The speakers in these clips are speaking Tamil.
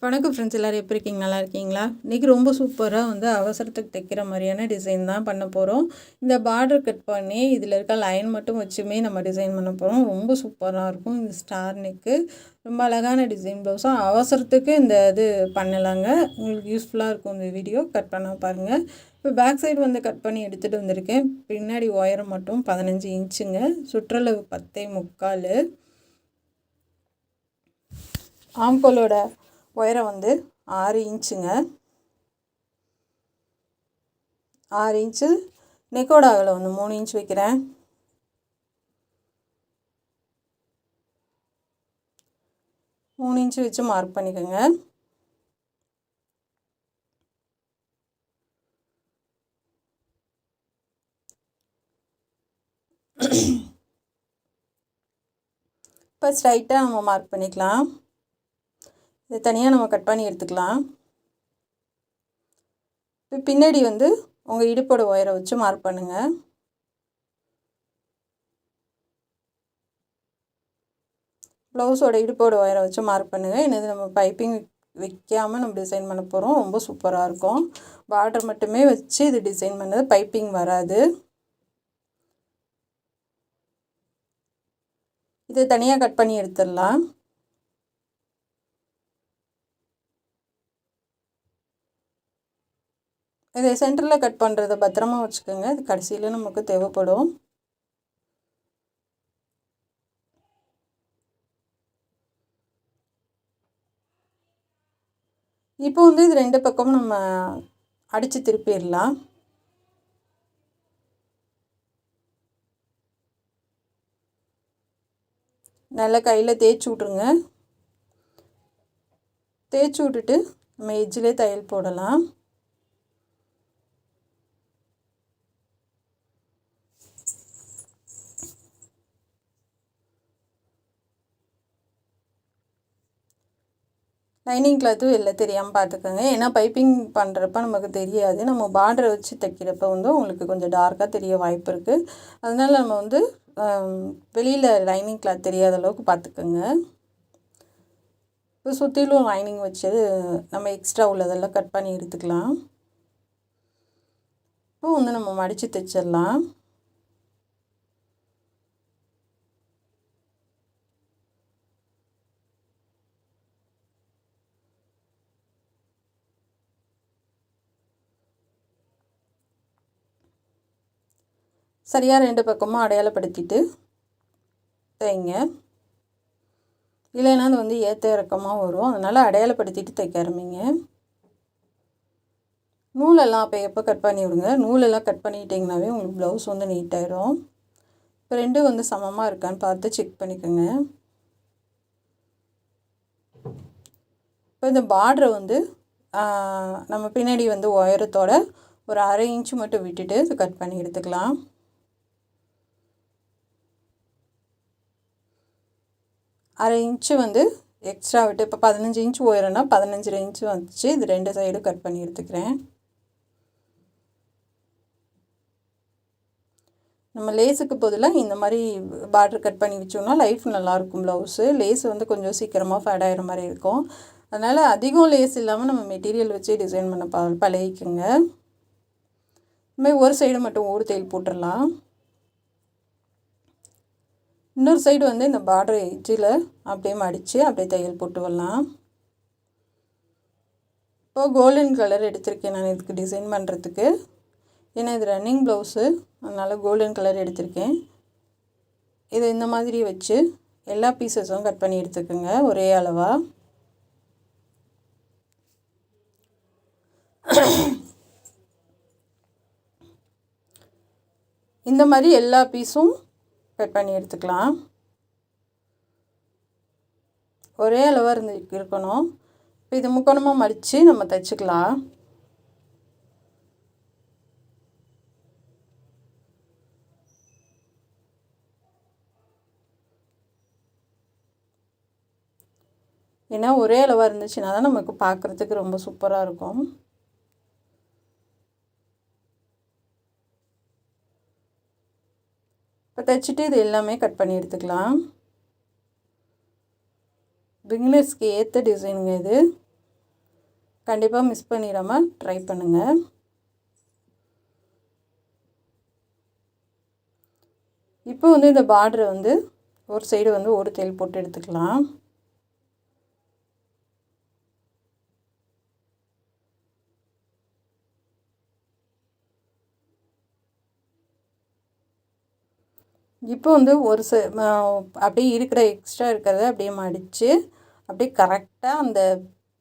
வணக்கம் ஃப்ரெண்ட்ஸ், எல்லோரும் எப்படி இருக்கீங்க? நல்லா இருக்கீங்களா? இன்றைக்கி ரொம்ப சூப்பராக அவசரத்துக்கு தைக்கிற மாதிரியான டிசைன் தான் பண்ண போகிறோம். இந்த பார்டர் கட் பண்ணி இதில் இருக்க லைன் மட்டும் வச்சுமே நம்ம டிசைன் பண்ண போகிறோம். ரொம்ப சூப்பராக இருக்கும். இந்த ஸ்டார் நெக்கு ரொம்ப அழகான டிசைன் ப்ளவுஸும் அவசரத்துக்கு இந்த இது பண்ணலாங்க. உங்களுக்கு யூஸ்ஃபுல்லாக இருக்கும் இந்த வீடியோ. கட் பண்ண பாருங்கள். இப்போ பேக் சைடு கட் பண்ணி எடுத்துகிட்டு வந்திருக்கேன். பின்னாடி உயரம் மட்டும் 15 இன்ச்சுங்க. சுற்றளவு 10.75. ஆம்கோலோட உயரம் 6 இன்ச்சுங்க. 6 இன்ச்சு. நெக்கோட அகலம் 3 இன்ச் வைக்கிறேன். மூணு இன்ச்சு வச்சு மார்க் பண்ணிக்கோங்க. இப்போ ஸ்ட்ரைட்டாக நம்ம மார்க் பண்ணிக்கலாம். இது தனியாக நம்ம கட் பண்ணி எடுத்துக்கலாம். இப்போ பின்னாடி உங்கள் இடுப்போட உயரம் வச்சு மார்க் பண்ணுங்கள். ப்ளவுஸோட இடுப்போட உயரம் வச்சு மார்க் பண்ணுங்கள். என்னது நம்ம பைப்பிங் வைக்காமல் நம்ம டிசைன் பண்ண போகிறோம். ரொம்ப சூப்பராக இருக்கும். பார்டர் மட்டுமே வச்சு இது டிசைன் பண்ணது, பைப்பிங் வராது. இது தனியாக கட் பண்ணி எடுத்துடலாம். இதை சென்டரில் கட் பண்ணுறதை பத்திரமா வச்சுக்கோங்க. இது கடைசியில் நமக்கு தேவைப்படும். இப்போ இது ரெண்டு பக்கமும் நம்ம அடித்து திருப்பிடலாம். நல்லா கையில் தேய்ச்சி விட்ருங்க. தேய்ச்சி விட்டுட்டு நம்ம எஜ்ஜிலே தையல் போடலாம். லைனிங் கிளாத்தும் வெளில தெரியாமல் பார்த்துக்கோங்க. ஏன்னா பைப்பிங் பண்ணுறப்ப நமக்கு தெரியாது. நம்ம பார்டரை வச்சு தைக்கிறப்ப உங்களுக்கு கொஞ்சம் டார்க்காக தெரிய வாய்ப்பு இருக்குது. அதனால் நம்ம வெளியில் லைனிங் கிளாத் தெரியாத அளவுக்கு பார்த்துக்கோங்க. இப்போ சுற்றிலும் லைனிங் வச்சு நம்ம எக்ஸ்ட்ரா உள்ளதெல்லாம் கட் பண்ணி எடுத்துக்கலாம். இப்போ நம்ம மடித்து தைச்சிடலாம். சரியாக ரெண்டு பக்கமும் அடையாளப்படுத்திட்டு தைங்க. இல்லைன்னா அது ஏற்ற இறக்கமாக வரும். அதனால் அடையாளப்படுத்திட்டு தைக்க ஆரம்பிங்க. நூலெல்லாம் அப்போ எப்போ கட் பண்ணி விடுங்க. நூலெல்லாம் கட் பண்ணிக்கிட்டிங்கனாவே உங்களுக்கு ப்ளவுஸ் நீட்டாயிடும். இப்போ ரெண்டும் சமமாக இருக்கான்னு பார்த்து செக் பண்ணிக்கோங்க. இப்போ இந்த பார்டரை நம்ம பின்னாடி உயரத்தோட ஒரு 1/2 இன்ச்சு மட்டும் விட்டுட்டு இது கட் பண்ணி எடுத்துக்கலாம். அரை இன்ச்சு எக்ஸ்ட்ரா விட்டு இப்போ 15 இன்ச்சு உயரம்னா 15 இன்ச்சு வந்துச்சு. இது ரெண்டு சைடும் கட் பண்ணி எடுத்துக்கிறேன். நம்ம லேஸுக்கு பதிலாக இந்த மாதிரி பார்டர் கட் பண்ணி வச்சோம்னா லைஃப் நல்லாயிருக்கும். ப்ளவுஸு லேஸ் கொஞ்சம் சீக்கிரமாக ஃபேட் ஆகிற மாதிரி இருக்கும். அதனால் அதிகம் லேஸ் இல்லாமல் நம்ம மெட்டீரியல் வச்சு டிசைன் பண்ண பழகிக்குங்க. இதுமாதிரி ஒரு சைடு மட்டும் ஓடு தையல் போட்டுடலாம். இன்னொரு சைடு இந்த பார்டர் எட்ஜில் அப்படியே மடித்து அப்படியே தையல் போட்டு வரலாம். இப்போது கோல்டன் கலர் எடுத்திருக்கேன் நான் இதுக்கு டிசைன் பண்ணுறதுக்கு. ஏன்னா இது ரன்னிங் ப்ளவுஸு, அதனால் கோல்டன் கலர் எடுத்திருக்கேன். இதை இந்த மாதிரி வச்சு எல்லா பீசஸும் கட் பண்ணி எடுத்துக்கோங்க ஒரே அளவாக. இந்த மாதிரி எல்லா பீஸும் கட் பண்ணி எடுத்துக்கலாம். ஒரே அளவாக இருக்கணும். இப்போ இது முக்கோணமாக மடித்து நம்ம தைச்சிக்கலாம். ஏன்னா ஒரே அளவாக இருந்துச்சுன்னா தான் நமக்கு பார்க்குறதுக்கு ரொம்ப சூப்பராக இருக்கும். இப்போ தைச்சிட்டு இது எல்லாமே கட் பண்ணி எடுத்துக்கலாம். பிகினர்ஸ்க்கு ஏற்ற டிசைனுங்க இது. கண்டிப்பாக மிஸ் பண்ணிடாமல் ட்ரை பண்ணுங்கள். இப்போ வந்து இந்த பார்டரை வந்து ஒரு சைடு வந்து ஒரு தையல் போட்டு எடுத்துக்கலாம். இப்போ வந்து ஒரு அப்படியே இருக்கிற எக்ஸ்ட்ரா இருக்கிறத அப்படியே மடித்து அப்படியே கரெக்டாக அந்த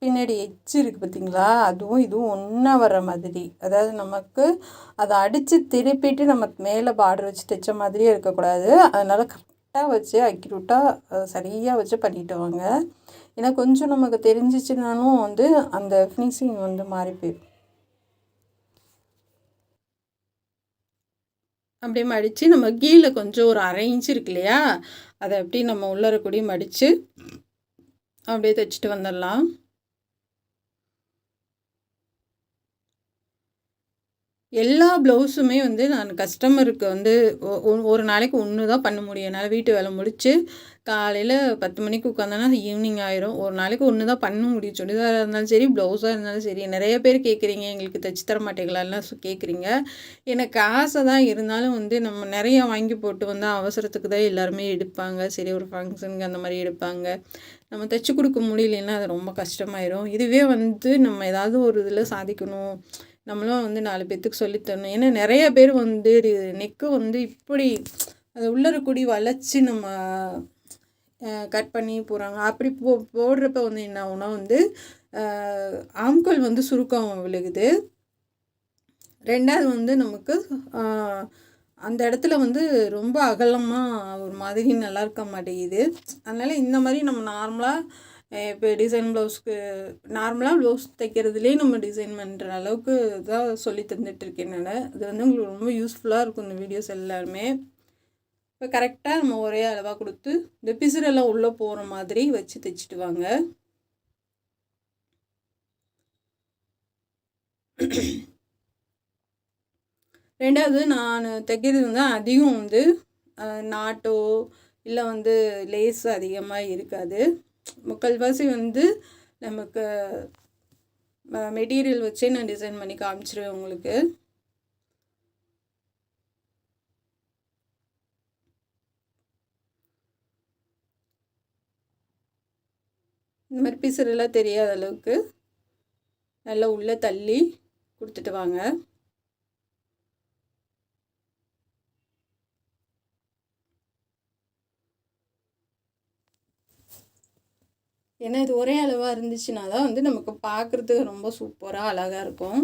பின்னாடி எட்ஜ் இருக்குது பார்த்திங்களா, அதுவும் இதுவும் ஒன்றா வர்ற மாதிரி, அதாவது நமக்கு அதை அடித்து திருப்பிட்டு நம்ம மேலே பார்டர் வச்சு தைச்ச மாதிரியே இருக்கக்கூடாது. அதனால் கரெக்டாக வச்சு அக்யூரேட்டாக சரியாக வச்சு பண்ணிட்டு வாங்க. ஏன்னா கொஞ்சம் நமக்கு தெரிஞ்சிச்சுனாலும் வந்து அந்த ஃபினிஷிங் வந்து மாறி போயிடும். அப்படியே மடித்து நம்ம கீழே கொஞ்சம் ஒரு 1/2 இன்ச்சு இருக்கு இல்லையா, அதை அப்படியே நம்ம உள்ளர கூடி மடித்து அப்படியே தைச்சிட்டு வந்துடலாம். எல்லா ப்ளவுஸுமே வந்து நான் கஸ்டமருக்கு வந்து ஒரு நாளைக்கு ஒன்று தான் பண்ண முடியும். என்னால் வீட்டு வேலை முடித்து காலையில் 10 மணிக்கு உட்காந்தோன்னா ஈவினிங் ஆயிரும். ஒரு நாளைக்கு ஒன்று தான் பண்ண முடியும். சுடிதாராக இருந்தாலும் சரி, ப்ளவுஸாக இருந்தாலும் சரி. நிறைய பேர் கேட்குறீங்க, எங்களுக்கு தைச்சி தர மாட்டீங்களாலாம் கேட்குறீங்க. எனக்கு ஆசை தான், இருந்தாலும் வந்து நம்ம நிறைய வாங்கி போட்டு வந்து அவசரத்துக்கு தான் எல்லாருமே எடுப்பாங்க. சரி, ஒரு ஃபங்க்ஷனுக்கு அந்த மாதிரி எடுப்பாங்க. நம்ம தைச்சி கொடுக்க முடியலன்னா அது ரொம்ப கஷ்டமாயிரும். இதுவே வந்து நம்ம ஏதாவது ஒரு இதில் சாதிக்கணும், நம்மளும் வந்து 4 பேர்த்துக்கு சொல்லித்தரணும். ஏன்னா நிறைய பேர் வந்து நெக்கு வந்து இப்படி அது உள்ளரக்கூடி வளைச்சி நம்ம கட் பண்ணி போகிறாங்க. அப்படி போடுறப்ப வந்து என்ன ஆகுனா வந்து ஆம்கோல் வந்து சுருக்கம் விழுகுது. 2வது வந்து நமக்கு அந்த இடத்துல வந்து ரொம்ப அகலமாக ஒரு மாதிரி நல்லா இருக்க மாட்டேங்குது. அதனால் இந்த மாதிரி நம்ம நார்மலாக இப்போ டிசைன் ப்ளவுஸ்க்கு நார்மலாக ப்ளவுஸ் தைக்கிறதுலேயே நம்ம டிசைன் பண்ணுற அளவுக்கு தான் சொல்லி தந்துட்டுருக்கேன் நான். அது வந்து உங்களுக்கு ரொம்ப யூஸ்ஃபுல்லாக இருக்கும் இந்த வீடியோஸ் எல்லாருமே. இப்போ கரெக்டாக நம்ம ஒரே அளவாக கொடுத்து இந்த பிசுரெல்லாம் உள்ளே போகிற மாதிரி வச்சு தைச்சிட்டு வாங்க. ரெண்டாவது நான் தைக்கிறது வந்து அதிகம் வந்து நாட்டோ இல்லை வந்து லேஸ் அதிகமாக இருக்காது. முக்கால்வாசி வந்து நமக்கு மெட்டீரியல் வச்சே நான் டிசைன் பண்ணி காமிச்சிருவேன் உங்களுக்கு. இந்த மாதிரி பிசுரெல்லாம் தெரியாத அளவுக்கு நல்லா உள்ளே தள்ளி கொடுத்துட்டு வாங்க. ஏன்னா இது ஒரே அளவாக இருந்துச்சுன்னா தான் வந்து நமக்கு பார்க்குறதுக்கு ரொம்ப சூப்பராக அழகாக இருக்கும்.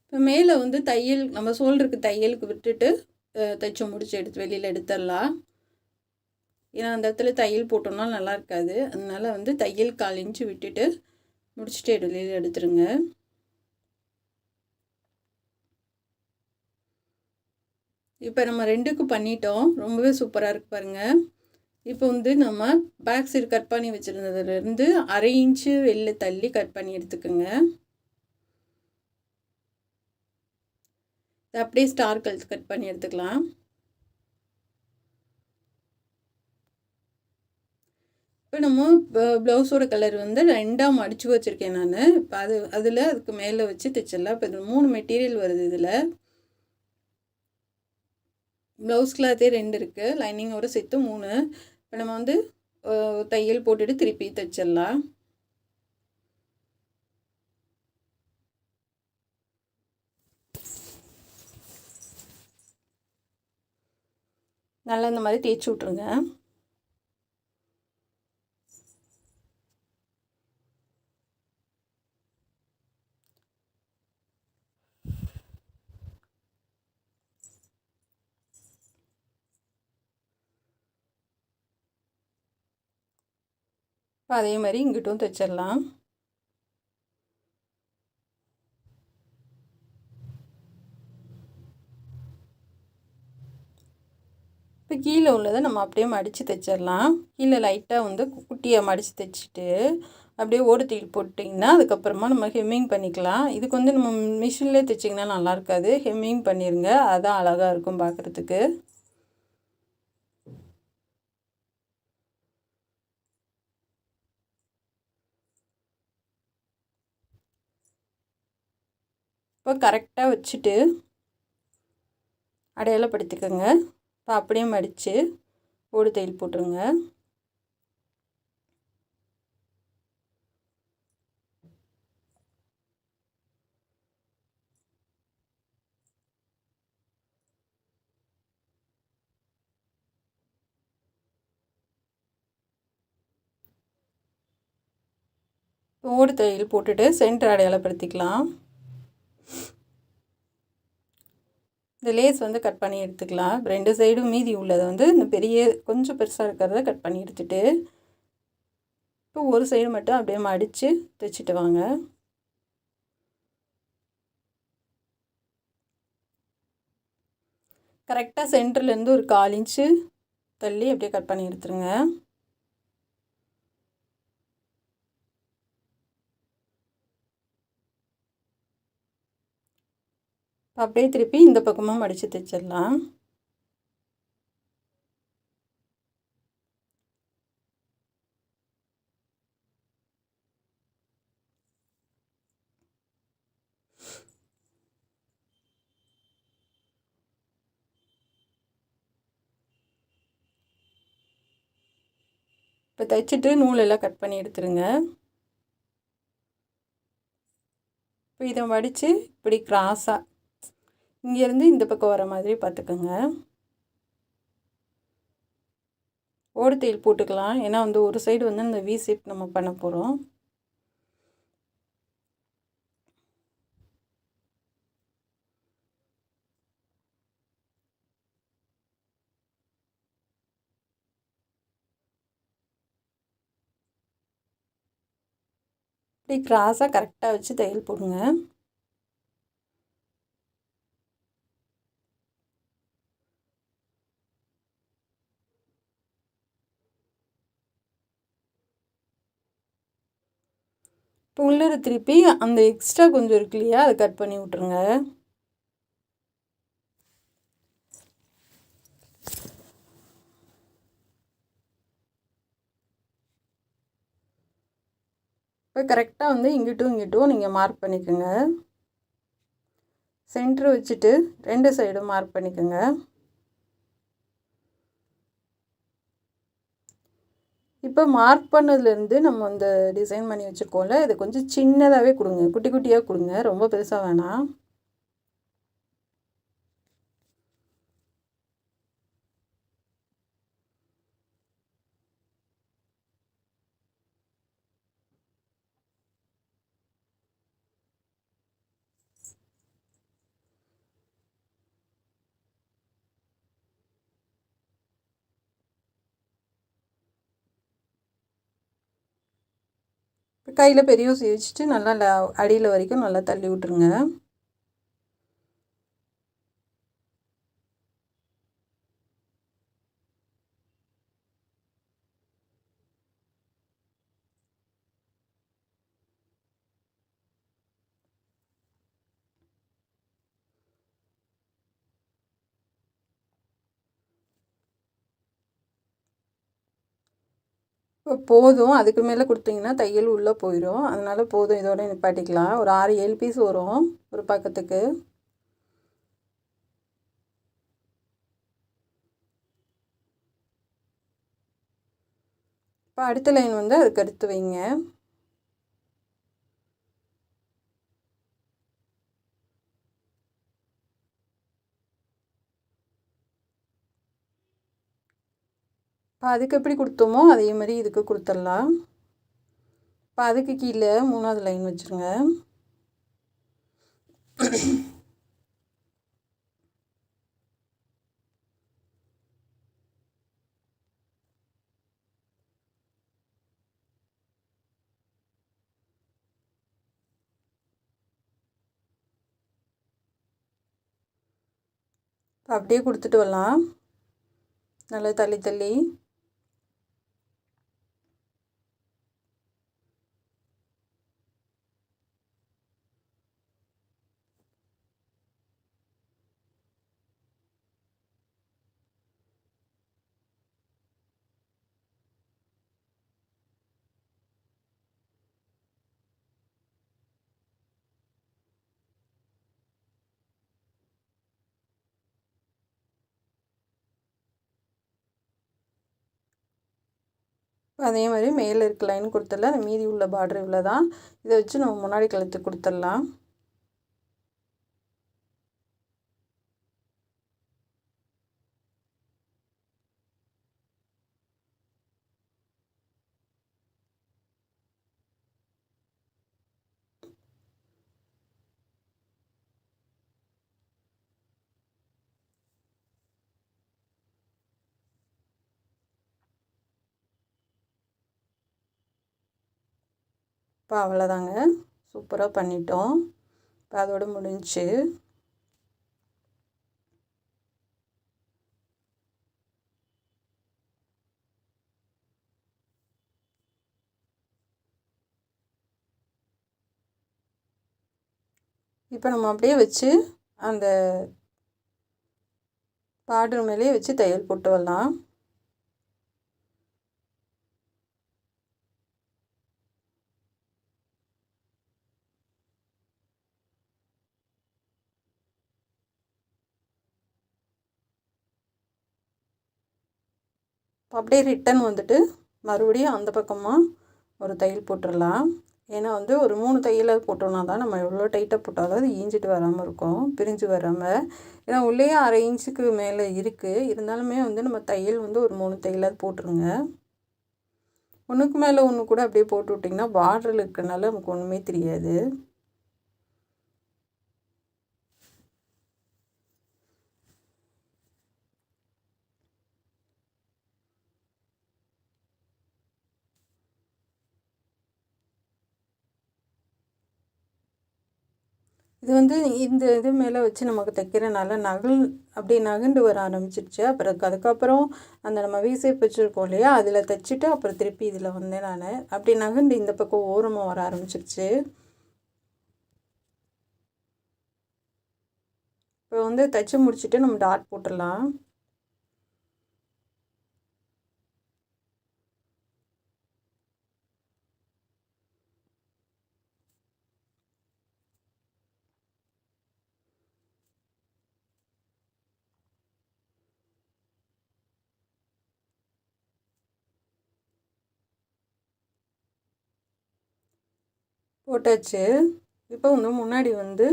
இப்போ மேலே வந்து தையல் நம்ம ஷோல்டருக்கு தையலுக்கு விட்டுட்டு தைச்சு முடிச்சு எடுத்து வெளியில் எடுத்துடலாம். ஏன்னா அந்த இடத்துல தையல் போட்டோம்னா நல்லா இருக்காது. அதனால் வந்து தையல் 1/4 இன்ச்சு விட்டுட்டு முடிச்சுட்டு வெளியில் எடுத்துருங்க. இப்போ நம்ம 2க்கு பண்ணிட்டோம். ரொம்பவே சூப்பராக இருக்கு பாருங்கள். இப்போ வந்து நம்ம பேக் சைடு கட் பண்ணி வச்சுருந்ததுலேருந்து 1/2 இன்ச்சு வெளில தள்ளி கட் பண்ணி எடுத்துக்கோங்க. அப்படியே ஸ்டார் கட் பண்ணி எடுத்துக்கலாம். இப்போ நம்ம ப்ளவுஸோட கலர் வந்து 2ஆக மடித்து வச்சுருக்கேன் நான். இப்போ அதுக்கு மேலே வச்சு தைச்சிடலாம். இப்போ இது 3 மெட்டீரியல் வருது. இதில் ப்ளவுஸ் கிளாத்தே 2 இருக்குது, லைனிங்கோட சேர்த்து 3. இப்போ நம்ம வந்து தையல் போட்டுட்டு திருப்பி தைச்சிடலாம். நல்லா இந்த மாதிரி தேய்ச்சி விட்ருங்க. இப்போ அதே மாதிரி இங்கிட்டும் தைச்சிடலாம். இப்போ கீழே உள்ளதை நம்ம அப்படியே மடித்து தைச்சிடலாம். கீழே லைட்டாக வந்து குட்டியாக மடித்து தைச்சிட்டு அப்படியே ஓடுதீல் போட்டிங்கன்னா அதுக்கப்புறமா நம்ம ஹெம்மிங் பண்ணிக்கலாம். இதுக்கு வந்து நம்ம மிஷின்லேயே தைச்சிங்கன்னா நல்லா இருக்காது. ஹெம்மிங் பண்ணிடுங்க, அதான் அழகாக இருக்கும் பார்க்குறதுக்கு. இப்போ கரெக்டாக வச்சுட்டு அடையாளப்படுத்திக்கோங்க. இப்போ அப்படியே மடித்து ஓடு தையல் போட்டுருங்க. ஓடு தையல் போட்டுட்டு சென்டர் அடையாளப்படுத்திக்கலாம். இந்த லேஸ் வந்து கட் பண்ணி எடுத்துக்கலாம். 2 சைடும் மீதி உள்ளதை வந்து இந்த பெரிய கொஞ்சம் பெருசாக இருக்கிறத கட் பண்ணி எடுத்துட்டு இப்போ ஒரு சைடு மட்டும் அப்படியே மடித்து தைச்சிட்டு வாங்க. கரெக்டாக சென்டர்லேருந்து ஒரு 1/4 இன்ச்சு தள்ளி அப்படியே கட் பண்ணி எடுத்துருங்க. அப்படியே திருப்பி இந்த பக்கமாக மடித்து தைச்சிடலாம். இப்போ தைச்சிட்டு நூலெல்லாம் கட் பண்ணி எடுத்துருங்க. இப்போ இதை மடித்து இப்படி கிராஸாக இங்கேருந்து இந்த பக்கம் வர மாதிரி பார்த்துக்கோங்க. ஓடு தையல் போட்டுக்கலாம், ஏன்னா வந்து ஒரு சைடு வந்து இந்த வி ஷேப் நம்ம பண்ண போகிறோம். இப்படி கிராஸாக கரெக்டாக வச்சு தையல் போடுங்க. இப்போ உள்ளே திருப்பி அந்த எக்ஸ்ட்ரா கொஞ்சம் இருக்கு இல்லையா, அதை கட் பண்ணி விட்ருங்க. இப்போ கரெக்டாக வந்து இங்கிட்டும் நீங்கள் மார்க் பண்ணிக்கோங்க. சென்டர் வச்சுட்டு 2 சைடும் மார்க் பண்ணிக்கோங்க. இப்போ மார்க் பண்ணதுலேருந்து நம்ம அந்த டிசைன் பண்ணி வச்சுருக்கோம்ல, இதை கொஞ்சம் சின்னதாகவே கொடுங்க, குட்டி குட்டியாக கொடுங்க, ரொம்ப பெருசாக வேணாம். கையில் பெரிய ஊசி வச்சுட்டு நல்லா அடியில் வரைக்கும் நல்லா தள்ளி விட்ருங்க. இப்போ போதும், அதுக்கு மேலே கொடுத்தீங்கன்னா தையல் உள்ளே போயிடும், அதனால் போதும், இதோட நிப்பாட்டிக்கலாம். ஒரு 6-7 பீஸ் வரும் ஒரு பக்கத்துக்கு. இப்போ அடுத்த லைன் வந்து அதுக்கு அடுத்து வைங்க. இப்போ அதுக்கு எப்படி கொடுத்தோமோ அதே மாதிரி இதுக்கு கொடுத்துடலாம். இப்போ அதுக்கு கீழே 3வது லைன் வச்சுருங்க. அப்படியே கொடுத்துட்டு வரலாம், நல்லா தள்ளி தள்ளி. அதே மாதிரி மேலே இருக்க லைன் கொடுத்துடலாம். அந்த மீதி உள்ள பார்டர் இவ்வளோ தான். இதை வச்சு நம்ம முன்னாடி கழுத்து கொடுத்துடலாம். இப்போ அவ்வளோதாங்க, சூப்பராக பண்ணிட்டோம். இப்போ அதோடு முடிஞ்சுச்சு. இப்போ நம்ம அப்படியே வச்சு அந்த பார்டர் மேலேயே வச்சு தையல் போட்டு வரலாம். அப்படியே ரிட்டன் வந்துட்டு மறுபடியும் அந்த பக்கமாக ஒரு தையல் போட்டுடலாம். ஏன்னா வந்து ஒரு 3 தையலாக போட்டோம்னா தான் நம்ம எவ்வளோ டைட்டாக போட்டாலும் அது ஈஞ்சிட்டு வராமல் இருக்கும், பிரிஞ்சு வராமல். ஏன்னா உள்ளேயே 1/2 இன்ச்சுக்கு மேலே இருக்குது. இருந்தாலுமே வந்து நம்ம தையல் வந்து ஒரு 3 தையலாக போட்டுருங்க. ஒன்றுக்கு மேலே ஒன்று கூட அப்படியே போட்டு விட்டிங்கன்னா பார்டரில் இருக்கிறனால நமக்கு ஒன்றுமே தெரியாது. இது வந்து இந்த இது மேலே வச்சு நமக்கு தைக்கிறனால அப்படியே நகண்டு வர ஆரம்பிச்சிருச்சு. அப்புறம் அதுக்கப்புறம் அந்த நம்ம வீசேப் வச்சுருக்கோம் இல்லையா, அதில் தைச்சிட்டு அப்புறம் திருப்பி இதில் வந்தேன் நான். அப்படி நகண்டு இந்த பக்கம் ஓரமாக வர ஆரம்பிச்சிருச்சு. இப்போ வந்து தைச்சி முடிச்சுட்டு நம்ம டாட் போட்டுடலாம். போட்டாச்சு. இப்போ வந்து முன்னாடி வந்து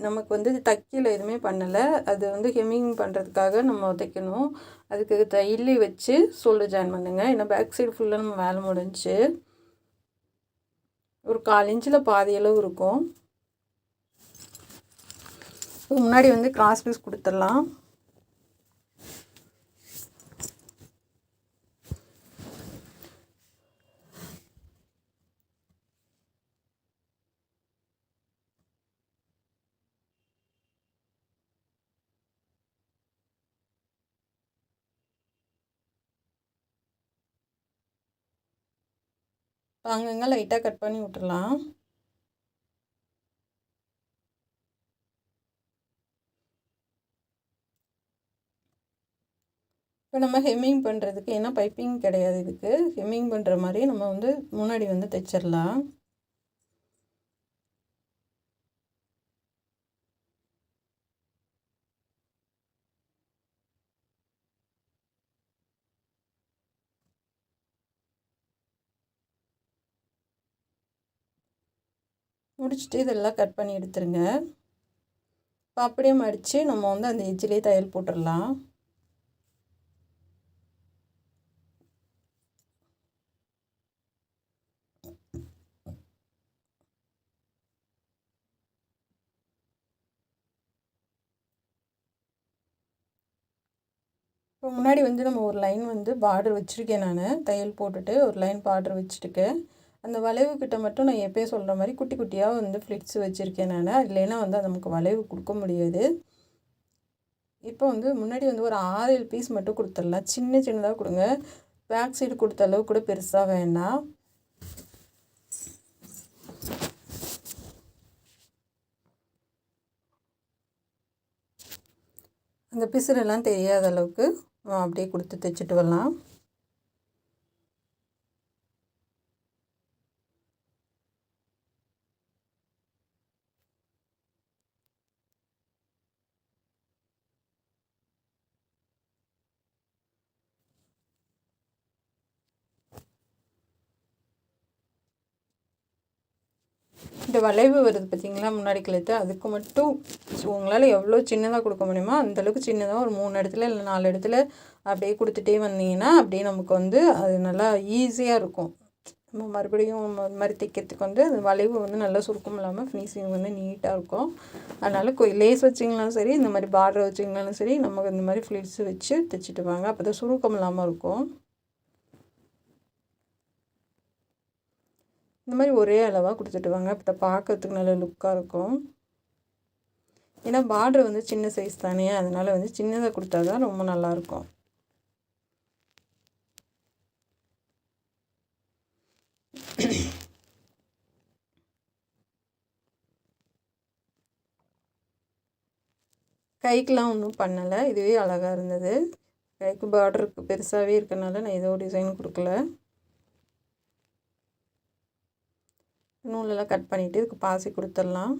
நமக்கு வந்து தைக்கல, எதுவுமே பண்ணலை. அது வந்து ஹெம்மிங் பண்ணுறதுக்காக நம்ம தைக்கணும். அதுக்கு தையல் வச்சு ஷோல்டர் ஜாயின் பண்ணுங்க. ஏன்னா பேக் சைடு ஃபுல்லாக நம்ம வேலை முடிஞ்சிச்சு. ஒரு 1/4 இன்ச்சில் பாதி அளவு இருக்கும். இப்போ முன்னாடி வந்து கிராஸ் பீஸ் கொடுத்துடலாம். அங்கங்கே லைட்டாக கட் பண்ணி விட்டுடலாம். இப்போ நம்ம ஹெம்மிங் பண்ணுறதுக்கு, ஏன்னா பைப்பிங் கிடையாது இதுக்கு, ஹெம்மிங் பண்ணுற மாதிரி நம்ம வந்து முன்னாடி வந்து தைச்சிடலாம். முடிச்சுட்டு இதெல்லாம் கட் பண்ணி எடுத்துருங்க. இப்போ அப்படியே மடித்து நம்ம வந்து அந்த எஜ்ஜிலே தையல் போட்டுடலாம். இப்போ முன்னாடி வந்து நம்ம ஒரு லைன் வந்து பார்டர் வச்சுருக்கேன். நான் தையல் போட்டுட்டு ஒரு லைன் பார்டர் வச்சுருக்கேன். அந்த வளைவு கிட்ட மட்டும் நான் எப்போயும் சொல்கிற மாதிரி குட்டி குட்டியாக வந்து ஃப்ளிட்ஸ் வச்சுருக்கேன் நான். இல்லைன்னா வந்து நமக்கு வளைவு கொடுக்க முடியாது. இப்போ வந்து முன்னாடி வந்து ஒரு 6-7 பீஸ் மட்டும் கொடுத்துடலாம். சின்ன சின்னதாக கொடுங்க. பேக் சைடு கொடுத்த அளவு கூட பெருசாக வேண்டாம். அந்த பிசுறெல்லாம் தெரியாத அளவுக்கு அப்படியே கொடுத்து தைச்சிட்டு வரலாம். இந்த வளைவு வருது பார்த்திங்களா முன்னாடி கழுத்து, அதுக்கு மட்டும் உங்களால் எவ்வளோ சின்னதாக கொடுக்க முடியுமோ அந்தளவுக்கு சின்னதாக ஒரு 3 இடத்துல இல்லை 4 இடத்துல அப்படியே கொடுத்துட்டே வந்தீங்கன்னா அப்படியே நமக்கு வந்து அது நல்லா ஈஸியாக இருக்கும். நம்ம மறுபடியும் அது மாதிரி தைக்கிறதுக்கு வந்து அந்த வளைவு வந்து நல்லா சுருக்கம் இல்லாமல் ஃபினிஷிங் வந்து நீட்டாக இருக்கும். அதனால் லேஸ் வச்சிங்கனாலும் சரி, இந்த மாதிரி பார்டர் வச்சிங்கனாலும் சரி, நமக்கு இந்த மாதிரி ஃப்ளிட்ஸ் வச்சு தைச்சிட்டு வாங்க. அப்போ தான் சுருக்கம் இல்லாமல் இருக்கும். இந்த மாதிரி ஒரே அளவாக கொடுத்துட்டு வாங்க. அப்போ தான் பார்க்கறதுக்கு நல்ல லுக்காக இருக்கும். ஏன்னா பார்டர் வந்து சின்ன சைஸ் தானே, அதனால் வந்து சின்னதாக கொடுத்தா தான் ரொம்ப நல்லாயிருக்கும். கைக்கெலாம் ஒன்றும் பண்ணலை, இதுவே அழகாக இருந்தது. கைக்கு பார்டருக்கு பெருசாகவே இருக்கனால நான் ஏதோ டிசைன் கொடுக்கல. நூலெல்லாம் கட் பண்ணிவிட்டு இதுக்கு பாசி கொடுத்துடலாம்.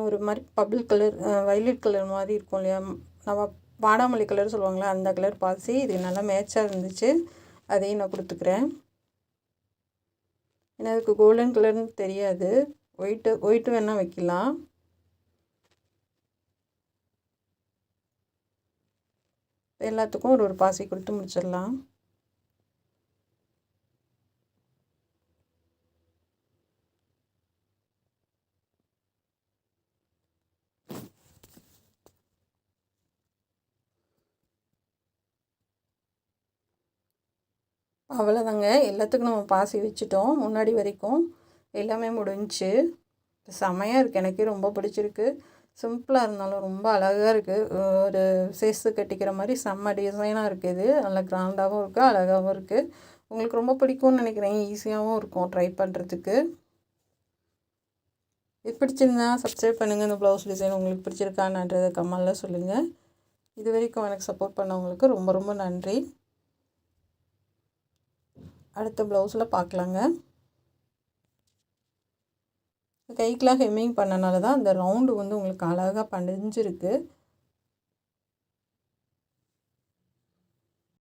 ஒரு மாதிரி பபிள் கலர் வைலட் கலர் மாதிரி இருக்கும் இல்லையா, நம்ம வாடாமல்லி கலர் சொல்லுவாங்களே அந்த கலர் பாசி இது நல்லா மேட்சாக இருந்துச்சு. அதையும் நான் கொடுத்துக்கிறேன். ஏன்னா அதுக்கு கோல்டன் கலர்னு தெரியாது, ஒயிட்டு வேணால் வைக்கலாம். எல்லாத்துக்கும் ஒரு பாசி கொடுத்து முடிச்சிடலாம். அவ்வளோதாங்க, எல்லாத்துக்கும் நம்ம பாசி வச்சுட்டோம். முன்னாடி வரைக்கும் எல்லாமே முடிஞ்சிச்சு. செமையாக இருக்குது, எனக்கே ரொம்ப பிடிச்சிருக்கு. சிம்பிளாக இருந்தாலும் ரொம்ப அழகாக இருக்குது. ஒரு சேஸு கட்டிக்கிற மாதிரி செம்ம டிசைனாக இருக்குது. இது நல்லா கிராண்டாகவும் இருக்குது, அழகாகவும் இருக்குது. உங்களுக்கு ரொம்ப பிடிக்கும்னு நினைக்கிறேன். ஈஸியாகவும் இருக்கும் ட்ரை பண்ணுறதுக்கு. இது பிடிச்சிருந்தா சப்ஸ்கிரைப் பண்ணுங்கள். இந்த ப்ளவுஸ் டிசைன் உங்களுக்கு பிடிச்சிருக்கான்றதை கமெண்டில் சொல்லுங்கள். இது வரைக்கும் எனக்கு சப்போர்ட் பண்ணவங்களுக்கு ரொம்ப ரொம்ப நன்றி. அடுத்த ப்ளவுஸில் பார்க்கலாங்க. கைக்கெலாம் ஹெம்மிங் பண்ணனால தான் அந்த ரவுண்டு வந்து உங்களுக்கு அழகாக படிஞ்சிருக்கு.